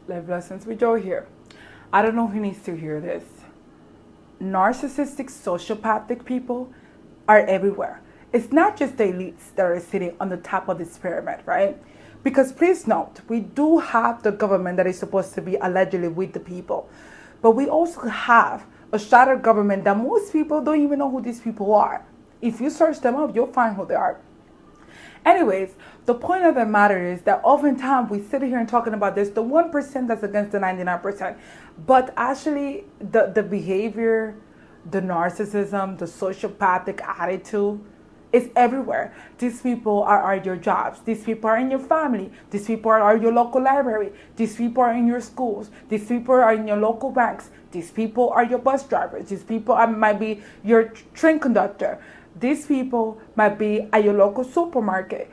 Life lessons with Joe here. I don't know who needs to hear this. Narcissistic, sociopathic people are everywhere. It's not just the elites that are sitting on the top of this pyramid, right? Because please note, we do have the government that is supposed to be allegedly with the people. But we also have a shadow government that most people don't even know who these people are. If you search them up, you'll find who they are. Anyways, the point of the matter is that oftentimes we sit here and talking about this, the 1% that's against the 99%. But actually, the behavior, the narcissism, the sociopathic attitude is everywhere. These people are your jobs. These people are in your family. These people are your local library. These people are in your schools. These people are in your local banks. These people are your bus drivers. These people might be your train conductor. These people might be at your local supermarket.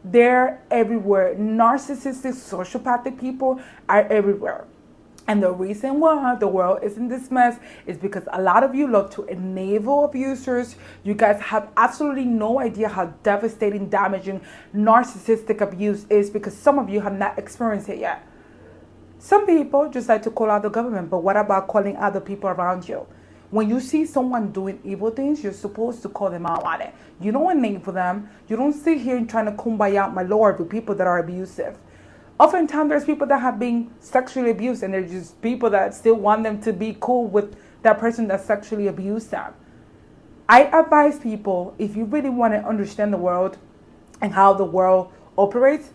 They're everywhere. Narcissistic, sociopathic people are everywhere. And the reason why the world is in this mess is because a lot of you love to enable abusers. You guys have absolutely no idea how devastating, damaging narcissistic abuse is because some of you have not experienced it yet. Some people just like to call out the government, but what about calling other people around you? When you see someone doing evil things, you're supposed to call them out on it. You don't enable them. You don't sit here and trying to kumbaya, my lord, with people that are abusive. Oftentimes, there's people that have been sexually abused, and there's just people that still want them to be cool with that person that sexually abused them. I advise people, if you really want to understand the world and how the world operates,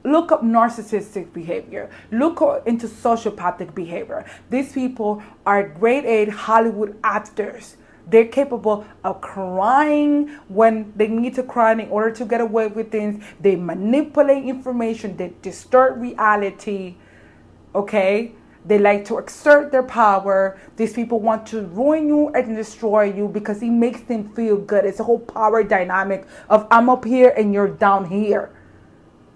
look up narcissistic behavior. Look into sociopathic behavior. These people are grade A Hollywood actors. They're capable of crying when they need to cry in order to get away with things. They manipulate information. They distort reality. Okay? They like to exert their power. These people want to ruin you and destroy you because it makes them feel good. It's a whole power dynamic of I'm up here and you're down here.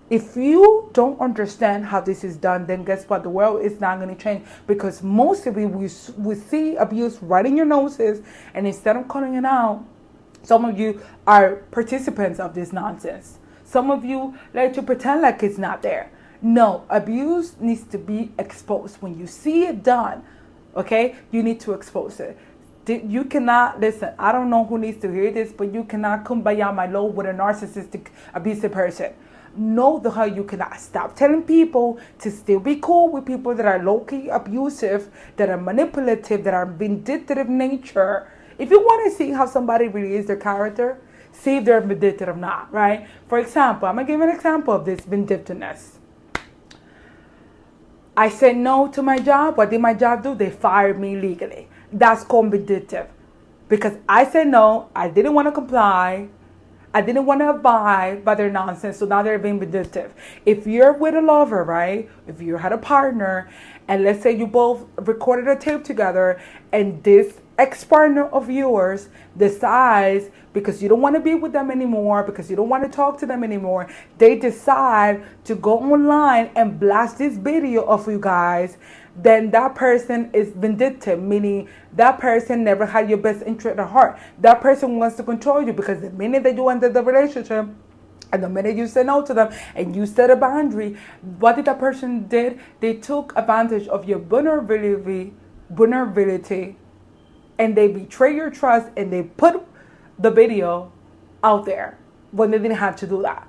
If you don't understand how this is done, then guess what? The world is not going to change because most of you, we see abuse right in your noses, and instead of calling it out, some of you are participants of this nonsense. Some of you like to pretend like it's not there. No, abuse needs to be exposed. When you see it done, okay, you need to expose it. You cannot, listen, I don't know who needs to hear this, but you cannot kumbaya my lord with a narcissistic, abusive person. Know the hell you cannot. Stop telling people to still be cool with people that are low-key abusive, that are manipulative, that are vindictive nature. If you want to see how somebody really is their character, see if they're vindictive or not, right? For example, I'm going to give an example of this vindictiveness. I said no to my job. What did my job do? They fired me legally. That's called vindictive. Because I said no, I didn't want to comply. I didn't want to abide by their nonsense, so now they're being vindictive. If you're with a lover, right? If you had a partner, and let's say you both recorded a tape together, and this ex-partner of yours decides, because you don't want to be with them anymore, because you don't want to talk to them anymore, they decide to go online and blast this video of you guys, then that person is vindictive, meaning that person never had your best interest at heart. That person wants to control you because the minute that you ended the relationship and the minute you said no to them and you set a boundary, what did that person did? They took advantage of your vulnerability, and they betray your trust and they put the video out there when they didn't have to do that.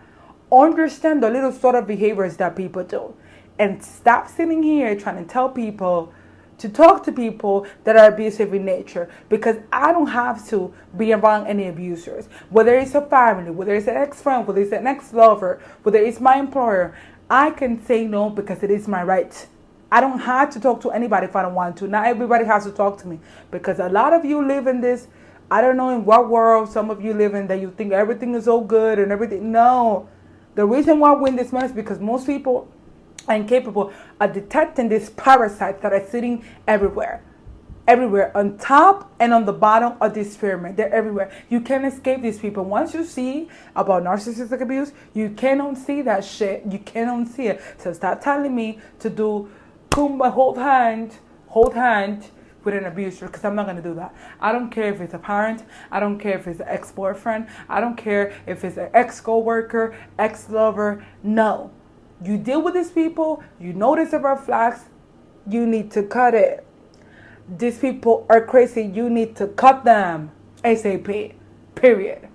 Understand the little sort of behaviors that people do. And stop sitting here trying to tell people to talk to people that are abusive in nature, because I don't have to be around any abusers. Whether it's a family, whether it's an ex-friend, whether it's an ex-lover, whether it's my employer, I can say no because it is my right. I don't have to talk to anybody if I don't want to. Not everybody has to talk to me, because a lot of you live in this, I don't know in what world some of you live in, that you think everything is so good and everything. No. The reason why we're in this mess is because most people are incapable of detecting these parasites that are sitting everywhere. Everywhere, on top and on the bottom of this pyramid. They're everywhere. You can't escape these people. Once you see about narcissistic abuse, you cannot see that shit. You cannot see it. So stop telling me to do kumbaya, hold hand with an abuser, because I'm not going to do that. I don't care if it's a parent. I don't care if it's an ex-boyfriend. I don't care if it's an ex-co-worker, ex-lover. No. You deal with these people, you notice the red flags, you need to cut it. These people are crazy, you need to cut them ASAP. Period.